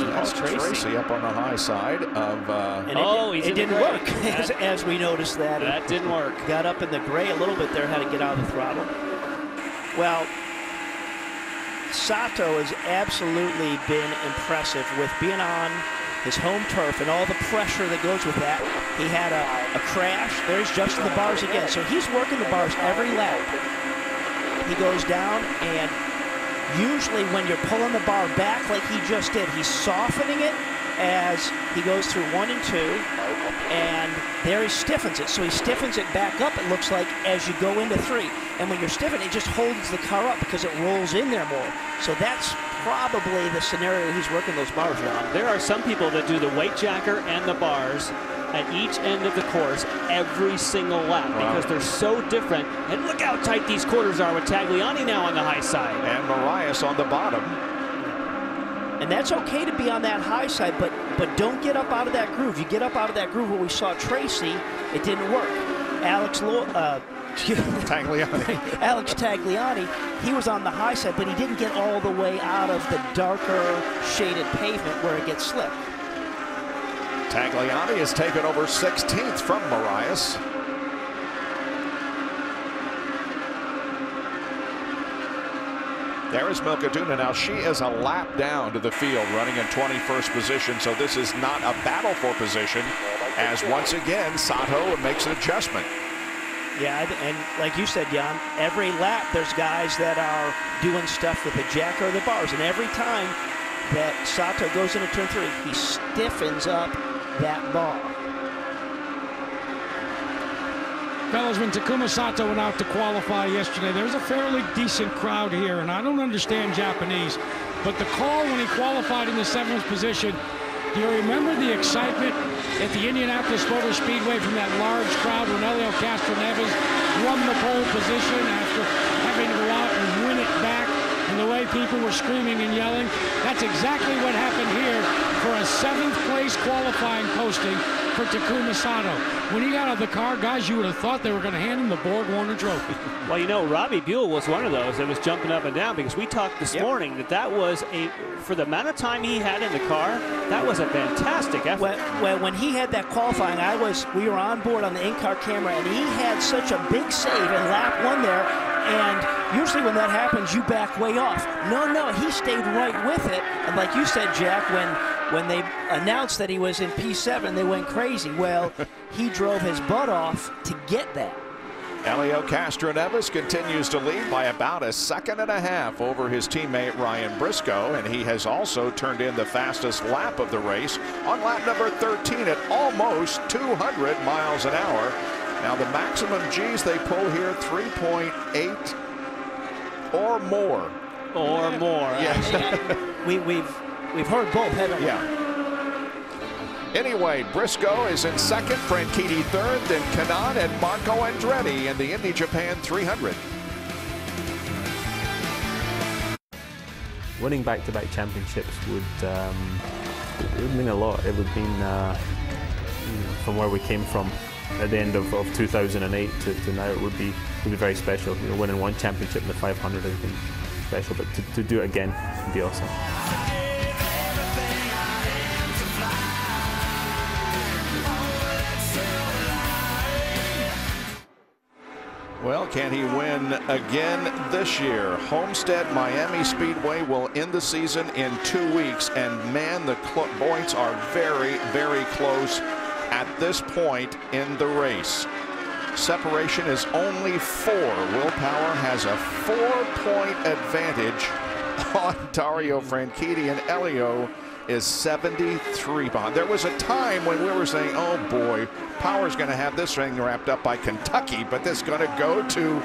Tracy. That's Tracy up on the high side of. And it didn't work, as we noticed that. That didn't work. Got up in the gray a little bit there, had to get out of the throttle. Well, Sato has absolutely been impressive with being on his home turf and all the pressure that goes with that. He had a crash. There's just the bars again. So he's working the bars every lap. He goes down, and usually when you're pulling the bar back like he just did, he's softening it as he goes through 1 and 2, and there he stiffens it. So he stiffens it back up, it looks like, as you go into 3. And when you're stiffening, it just holds the car up because it rolls in there more. So that's probably the scenario he's working those bars on. There are some people that do the weight jacker and the bars at each end of the course every single lap because they're so different. And look how tight these quarters are with Tagliani now on the high side. And Marias on the bottom. And that's okay to be on that high side, but don't get up out of that groove. You get up out of that groove where we saw Tracy, it didn't work. Tagliani. Alex Tagliani, he was on the high side, but he didn't get all the way out of the darker shaded pavement where it gets slick. Tagliani has taken over 16th from Marias. There is Milka Duna. Now she is a lap down to the field, running in 21st position, so this is not a battle for position, as once again Sato makes an adjustment. Yeah, and like you said, Jan, every lap there's guys that are doing stuff with the jacker or the bars, and every time that Sato goes into turn 3, he stiffens up that bar. Fellas, when Takuma Sato went out to qualify yesterday, there was a fairly decent crowd here, and I don't understand Japanese, but the call when he qualified in the 7th position, do you remember the excitement at the Indianapolis Motor Speedway from that large crowd when Helio Castroneves won the pole position after having to go out and win it back, and the way people were screaming and yelling? That's exactly what happened here for a 7th place qualifying posting for Takuma Sato. When he got out of the car, guys, you would have thought they were going to hand him the Borg Warner Trophy. Well, you know, Robbie Buell was one of those that was jumping up and down because we talked this morning that was for the amount of time he had in the car, that was a fantastic effort. Well, when he had that qualifying, we were on board on the in-car camera, and he had such a big save in lap 1 there, and usually when that happens, you back way off. No, he stayed right with it, and like you said, Jack, when they announced that he was in P7, they went crazy. Well, he drove his butt off to get that. Helio Castroneves continues to lead by about 1.5 seconds over his teammate Ryan Briscoe, and he has also turned in the fastest lap of the race on lap number 13 at almost 200 miles an hour. Now the maximum G's they pull here, 3.8 or more. Or more. Yes. We've heard both, haven't we? Yeah. Anyway, Briscoe is in 2nd, Franchitti 3rd, then Kanaan and Marco Andretti in the Indy Japan 300. Winning back-to-back championships would mean a lot. It would mean from where we came from at the end of 2008 to now, it would be very special. You know, winning 1 championship in the 500 has been special, but to do it again would be awesome. Well, can he win again this year? Homestead Miami Speedway will end the season in 2 weeks, and man, the points are very, very close at this point in the race. Separation is only 4. Will Power has a 4-point advantage on Dario Franchitti, and Helio is 73 behind. There was a time when we were saying, oh boy, Power's going to have this thing wrapped up by Kentucky, but this is going to go to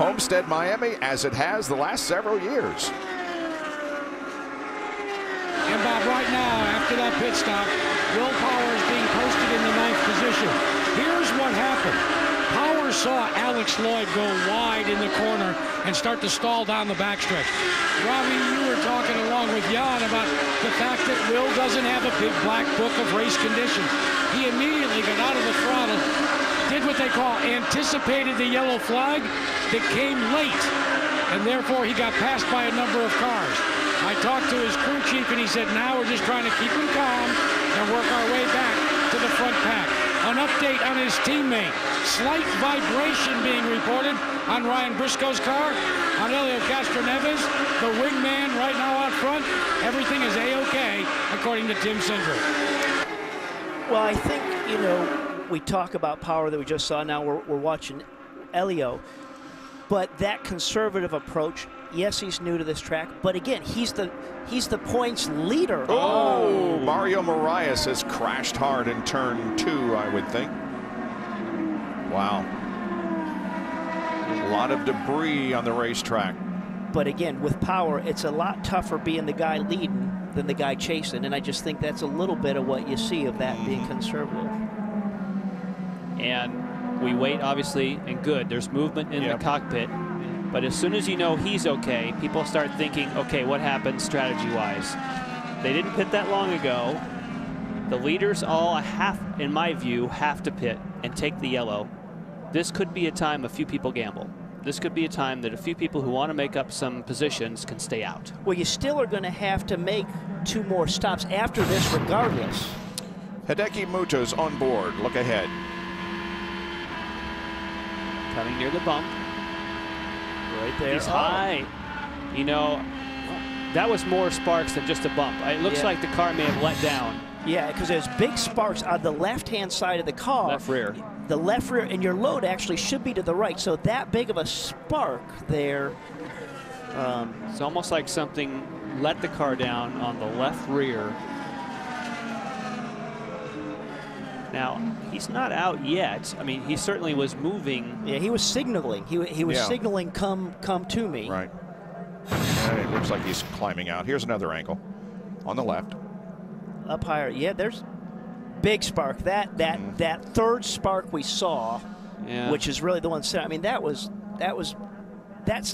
Homestead Miami as it has the last several years. And Bob, right now, after that pit stop, Will Power is being posted in the 9th position. Here's what happened. Power saw Alex Lloyd go wide in the corner and start to stall down the backstretch. Robbie, you were talking along with Jan about the fact that Will doesn't have a big black book of race conditions. He immediately got out of the throttle, did what they call anticipated the yellow flag that came late, and therefore he got passed by a number of cars. I talked to his crew chief, and he said, now we're just trying to keep him calm and work our way back to the front pack. An update on his teammate. Slight vibration being reported on Ryan Briscoe's car. On Helio Castroneves, the wingman right now out front. Everything is A-OK, according to Tim Cindric. Well, I think, you know, we talk about power that we just saw. Now we're watching Helio. But that conservative approach, yes, he's new to this track, but again, he's the points leader. Oh, Mario Moraes has crashed hard in turn 2, I would think. Wow. A lot of debris on the racetrack. But again, with power, it's a lot tougher being the guy leading than the guy chasing, and I just think that's a little bit of what you see of that being conservative. And we wait, obviously, and good. There's movement in the cockpit. But as soon as you know he's okay, people start thinking, okay, what happens strategy-wise? They didn't pit that long ago. The leaders all in my view, have to pit and take the yellow. This could be a time a few people gamble. This could be a time that a few people who want to make up some positions can stay out. Well, you still are going to have to make 2 more stops after this regardless. Hideki Muto's on board. Look ahead. Coming near the bump. Right there. He's high. You know, that was more sparks than just a bump. It looks like the car may have let down. Yeah, because there's big sparks on the left-hand side of the car. Left rear. The left rear, and your load actually should be to the right. So that big of a spark there. It's almost like something let the car down on the left rear. Now, he's not out yet. I mean, he certainly was moving. Yeah, he was signaling. He was signaling, come to me. Right. And it looks like he's climbing out. Here's another angle on the left. Up higher. Yeah, there's big spark. That third spark we saw, which is really the one. I mean, that's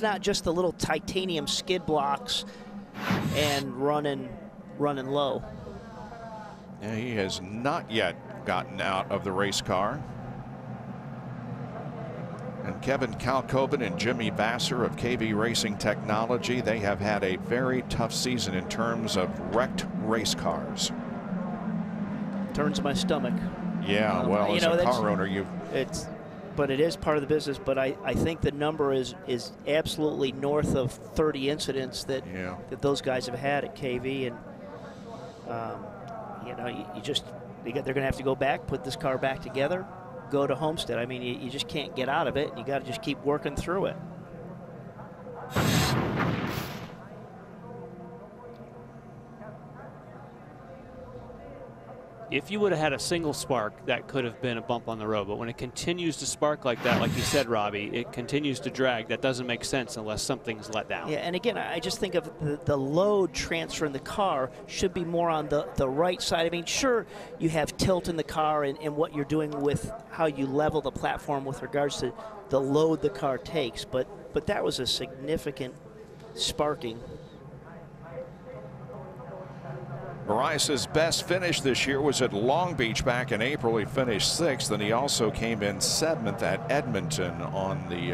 not just the little titanium skid blocks and running low. Yeah, he has not yet gotten out of the race car. And Kevin Kalkoven and Jimmy Vasser of KV Racing Technology, they have had a very tough season in terms of wrecked race cars. Turns my stomach. Yeah, well, as a car owner, but it is part of the business. But I think the number is absolutely north of 30 incidents that those guys have had at KV, and you know, they're going to have to go back, put this car back together, go to Homestead. I mean, you just can't get out of it. You got to just keep working through it. If you would have had a single spark, that could have been a bump on the road. But when it continues to spark like that, like you said, Robbie, it continues to drag. That doesn't make sense unless something's let down. Yeah, and again, I just think of the load transfer in the car should be more on the right side. I mean, sure, you have tilt in the car and what you're doing with how you level the platform with regards to the load the car takes, but that was a significant sparking. Moraes' best finish this year was at Long Beach back in April. He finished 6th, and he also came in 7th at Edmonton on the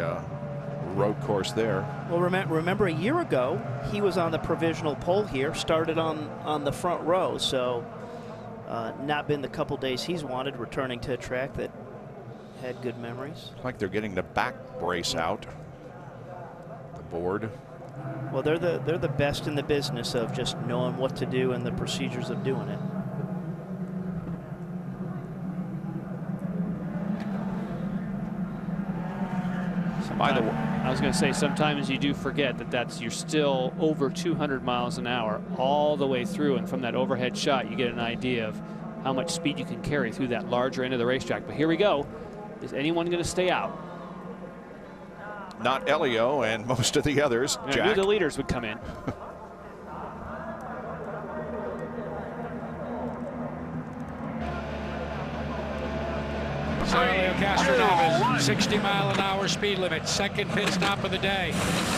road course there. Well, remember a year ago, he was on the provisional pole here, started on the front row, so not been the couple days he's wanted, returning to a track that had good memories. Like they're getting the back brace out, the board. Well, they're the best in the business of just knowing what to do and the procedures of doing it. By the way, I was going to say, sometimes you do forget that you're still over 200 miles an hour all the way through, and from that overhead shot, you get an idea of how much speed you can carry through that larger end of the racetrack. But here we go. Is anyone going to stay out? Not Helio and most of the others. I knew the leaders would come in. Helio Castroneves, 60-mile-an-hour speed limit, second pit stop of the day.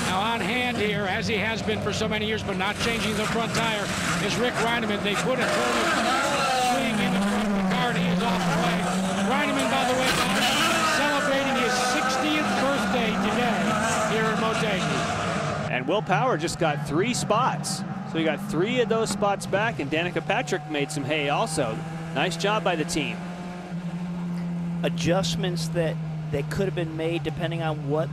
Now on hand here, as he has been for so many years, but not changing the front tire, is Rick Reineman. They put a turn of swing in the front of the car, and he is off the way. Reineman, by the way, celebrating his 60th birthday today here in Motegi. And Will Power just got 3 spots. So we got 3 of those spots back, and Danica Patrick made some hay also. Nice job by the team. Adjustments that could have been made depending on what